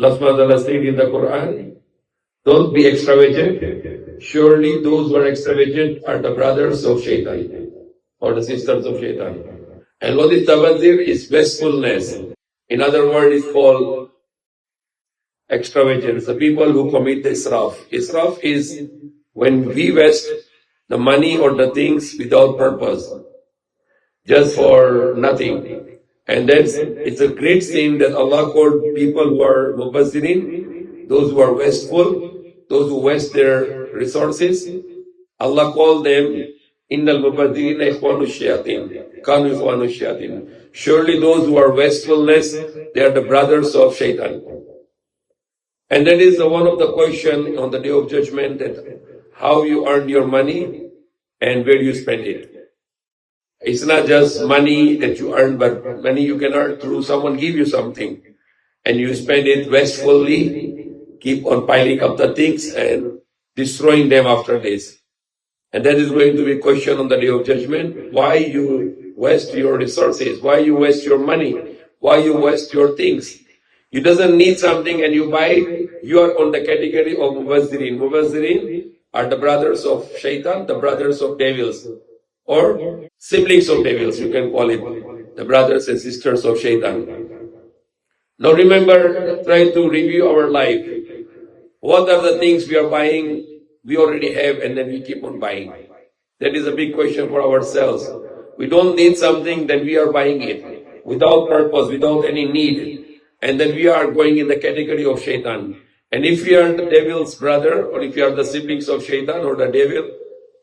Allah subhanahu wa ta'ala said in the Quran, don't be extravagant. Surely those who are extravagant are the brothers of Shaitan or the sisters of Shaitan. And what is tabadzir is wastefulness. In other words, it's called extravagance. The people who commit the israf. Israf is when we waste the money or the things without purpose, just for nothing. And then it's a great sin that Allah called people who are mubazzirin, those who are wasteful, those who waste their resources. Allah called them innal mubadzirina ikhwanu shayatin, kanu ikhwanu shayatin. Surely those who are wastefulness, they are the brothers of Shaitan. And that is one of the question on the Day of Judgment, that how you earn your money and where you spend it. It's not just money that you earn, but money you can earn through someone give you something and you spend it wastefully, keep on piling up the things and destroying them after this. And that is going to be a question on the Day of Judgment. Why you waste your resources? Why you waste your money? Why you waste your things? You doesn't need something and you buy it, you are on the category of mubazzirin. Mubazzirin are the brothers of Shaitan, the brothers of devils, or siblings of devils, you can call it, the brothers and sisters of Shaitan. Now remember, try to review our life. What are the things we are buying, we already have, and then we keep on buying? That is a big question for ourselves. We don't need something, then we are buying it without purpose, without any need. And then we are going in the category of Shaitan. And if we are the devil's brother, or if we are the siblings of Shaitan or the devil,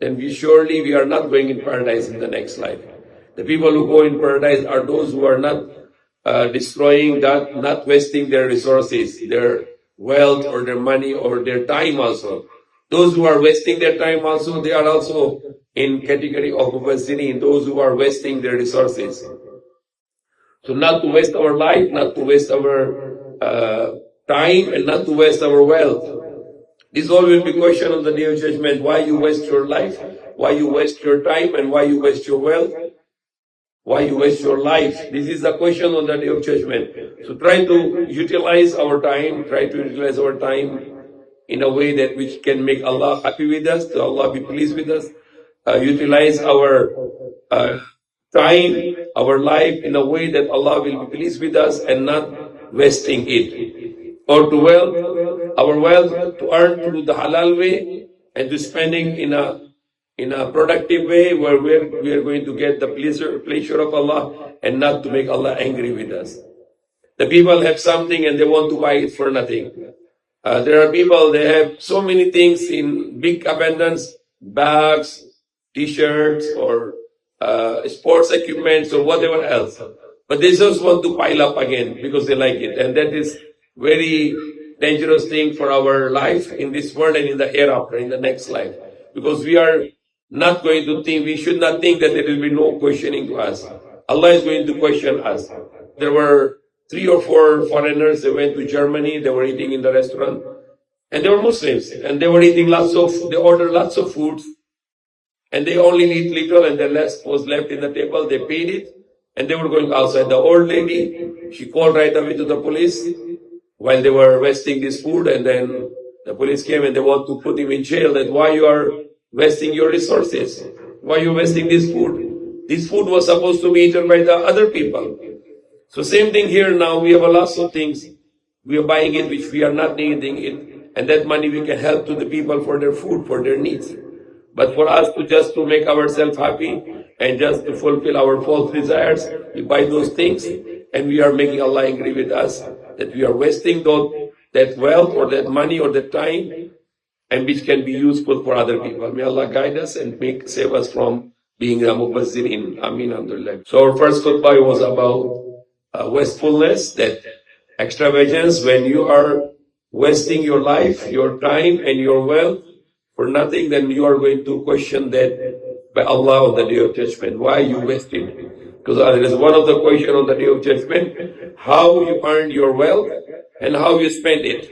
then we are not going in paradise in the next life. The people who go in paradise are those who are not destroying, not wasting their resources, their wealth or their money or their time also. Those who are wasting their time also, they are also in category of mubazzirin, those who are wasting their resources. So not to waste our life, not to waste our time, and not to waste our wealth. This all will be question on the Day of Judgment. Why you waste your life, why you waste your time, and why you waste your wealth, why you waste your life. This is the question on the Day of Judgment. So try to utilize our time, in a way that which can make Allah happy with us, to Allah be pleased with us. Utilize our time, our life in a way that Allah will be pleased with us and not wasting it. Or to our wealth to earn through the halal way and to spending in a productive way where we are going to get the pleasure of Allah and not to make Allah angry with us. The people have something and they want to buy it for nothing. There are people, they have so many things in big abundance, bags, t-shirts, or sports equipment, or whatever else. But they just want to pile up again because they like it. And that is very dangerous thing for our life in this world and in the hereafter, in the next life. Because we are not going to think, we should not think that there will be no questioning to us. Allah is going to question us. There were 3 or 4 foreigners, they went to Germany, they were eating in the restaurant, and they were Muslims, and they were eating they ordered lots of foods, and they only eat little, and the rest was left in the table. They paid it, and they were going outside. The old lady, she called right away to the police while they were wasting this food, and then the police came and they want to put him in jail. That why you are wasting your resources? Why you wasting this food? This food was supposed to be eaten by the other people. So same thing here now, we have a lot of things. We are buying it which we are not needing it. And that money we can help to the people for their food, for their needs. But for us to just to make ourselves happy and just to fulfill our false desires, we buy those things and we are making Allah angry with us. That we are wasting that wealth or that money or that time, and which can be useful for other people. May Allah guide us and save us from being a mubazzirin. Ameen. Alhamdulillah. So our first khutbah was about wastefulness, that extravagance, when you are wasting your life, your time, and your wealth for nothing, then you are going to question that by Allah on the Day of Judgment. Why you wasted? Because there is one of the questions on the Day of Judgment, how you earned your wealth and how you spend it.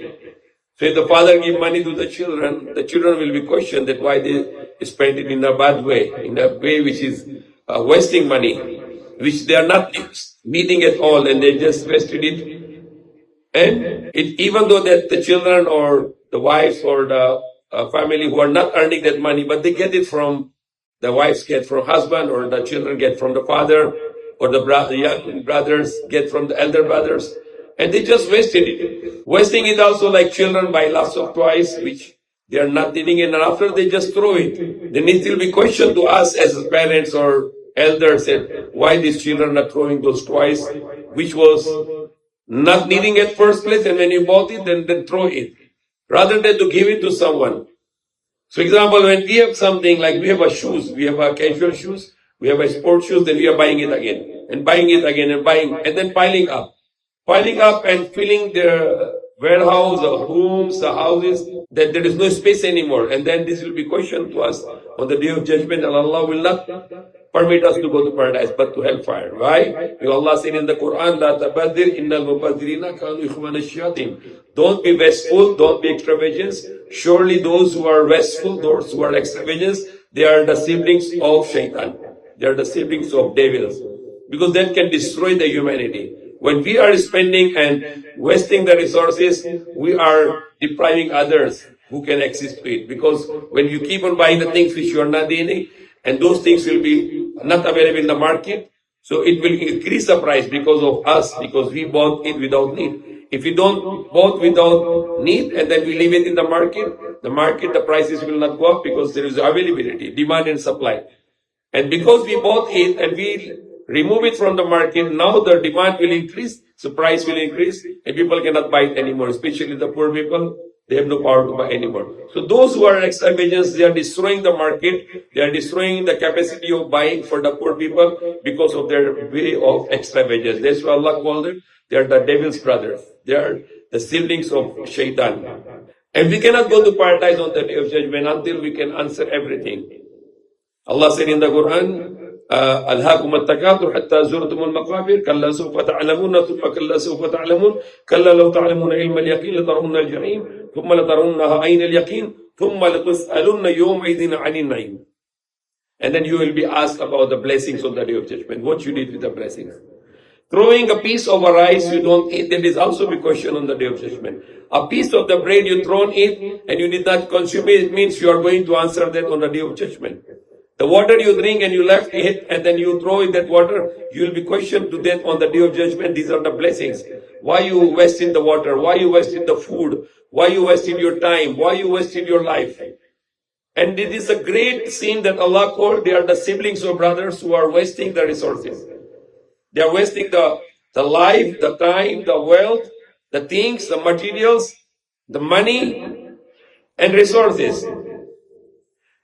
So if the father give money to the children will be questioned that why they spend it in a bad way, in a way which is wasting money, which they are not needing at all, and they just wasted it And even though that the children or the wives or the family who are not earning that money, but they get it from the wives get from husband, or the children get from the father, or the young brothers get from the elder brothers, and they just wasted it. Wasting it also, like children buy lots of toys which they are not needing it, and after they just throw it. Then it will be questioned to us as parents or elders that why these children are throwing those toys, which was not needing at first place, and when you bought it, then throw it, rather than to give it to someone. So example, when we have something like we have a shoes, we have a casual shoes, we have a sport shoes, then we are buying it again, and buying it again, and buying, and then piling up and filling the warehouse, the rooms, the houses, that there is no space anymore. And then this will be questioned to us on the day of judgment, and Allah will not permit us to go to paradise, but to hellfire. Why? Because Allah said in the Quran, "La tabadir innal mubaddirina kanu ikhwana ash-shayatin." Don't be wasteful, don't be extravagant. Surely those who are wasteful, those who are extravagant, they are the siblings of Shaitan. They are the siblings of devils. Because that can destroy the humanity. When we are spending and wasting the resources, we are depriving others who can access to it. Because when you keep on buying the things which you are not needing, and those things will be not available in the market, so it will increase the price because of us, because we bought it without need. If we don't bought without need and then we leave it in the market, the prices will not go up because there is availability, demand and supply. And because we bought it and we remove it from the market, now the demand will increase, so price will increase, and people cannot buy it anymore, especially the poor people. They have no power to buy anymore. So those who are extravagant, they are destroying the market, they are destroying the capacity of buying for the poor people because of their way of extravagance. That's why Allah called them, they are the devil's brothers. They are the siblings of Shaitan. And we cannot go to paradise on the day of judgment until we can answer everything. Allah said in the Quran, ألهاكم التكاثر حتى زرتم المقابر كلا سوف تعلمون ثم كلا سوف تعلمون كلا لو تعلمون علم اليقين لترون الجحيم ثم لترونها عين اليقين ثم لتسألن يومئذ عن النعيم. And then you will be asked about the blessings on the day of judgment, what you did with the blessings. Throwing a piece of a rice you don't eat, that is also be questioned on the day of judgment. A piece of the bread you thrown it and you did not consume it, it means you are going to answer that on the day of judgment. The water you drink and you left it and then you throw in that water, you will be questioned to death on the day of judgment. These are the blessings. Why you wasted the water? Why you wasted the food? Why you wasted your time? Why you wasted your life? And it is a great sin that Allah called, they are the siblings or brothers who are wasting the resources. They are wasting the life, the time, the wealth, the things, the materials, the money, and resources.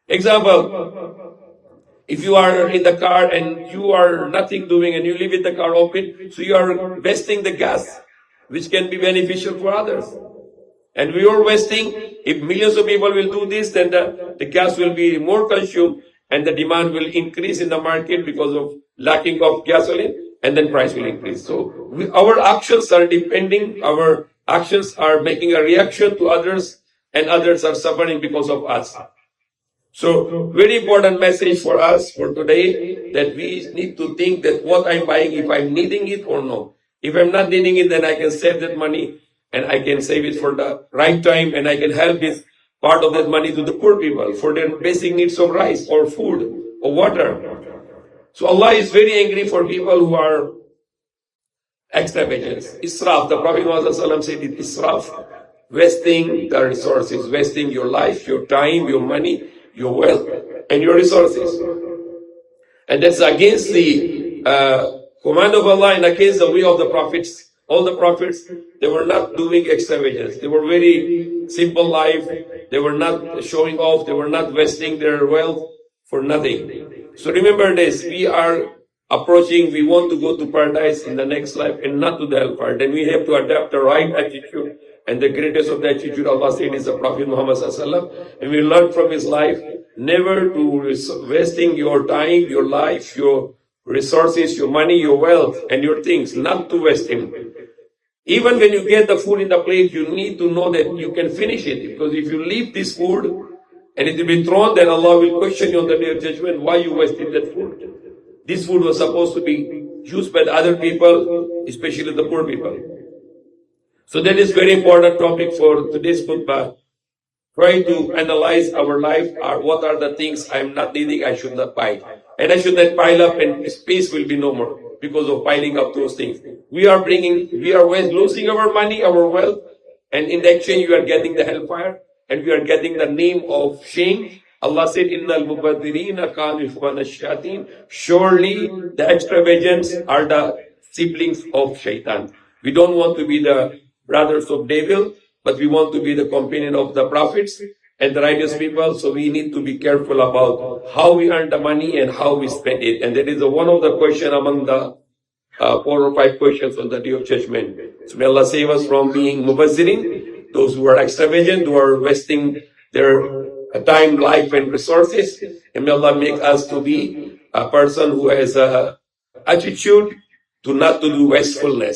Example, if you are in the car and you are nothing doing and you leave the car open, so you are wasting the gas, which can be beneficial for others. And we are wasting, if millions of people will do this, then the gas will be more consumed and the demand will increase in the market because of lacking of gasoline, and then price will increase. So our actions are depending, our actions are making a reaction to others, and others are suffering because of us. So very important message for us for today, that we need to think that what I'm buying, if I'm needing it or no. If I'm not needing it, then I can save that money and I can save it for the right time, and I can help this part of that money to the poor people for their basic needs of rice or food or water. So Allah is very angry for people who are extravagant. Israf, the Prophet Muhammad said it, Israf, wasting the resources, wasting your life, your time, your money, your wealth, and your resources. And that's against the command of Allah and against the way of the prophets. All the prophets, they were not doing extravagance. They were very simple life. They were not showing off. They were not wasting their wealth for nothing. So remember this, we are approaching, we want to go to paradise in the next life and not to the hellfire. Then we have to adapt the right attitude. And the greatest of the attitude Allah said is the Prophet Muhammad ﷺ. And we learn from his life never to wasting your time, your life, your resources, your money, your wealth, and your things, not to waste them. Even when you get the food in the plate, you need to know that you can finish it. Because if you leave this food and it will be thrown, then Allah will question you on the day of judgment why you wasted that food. This food was supposed to be used by the other people, especially the poor people. So that is very important topic for today's khutbah. Try to analyze our life. What are the things I'm not needing, I should not buy. And I should not pile up, and space will be no more because of piling up those things. We are losing our money, our wealth, and in the exchange we are getting the hellfire, and we are getting the name of shame. Allah said, Innal mubaddirina kanu ikhwana shayatin. Surely the extravagants are the siblings of Shaitan. We don't want to be the brothers of devil, but we want to be the companion of the prophets and the righteous people. So we need to be careful about how we earn the money and how we spend it. And that is one of the question among the 4 or 5 questions on the day of judgment. So may Allah save us from being mubazzirin, those who are extravagant, who are wasting their time, life, and resources. And may Allah make us to be a person who has a attitude to not to do wastefulness.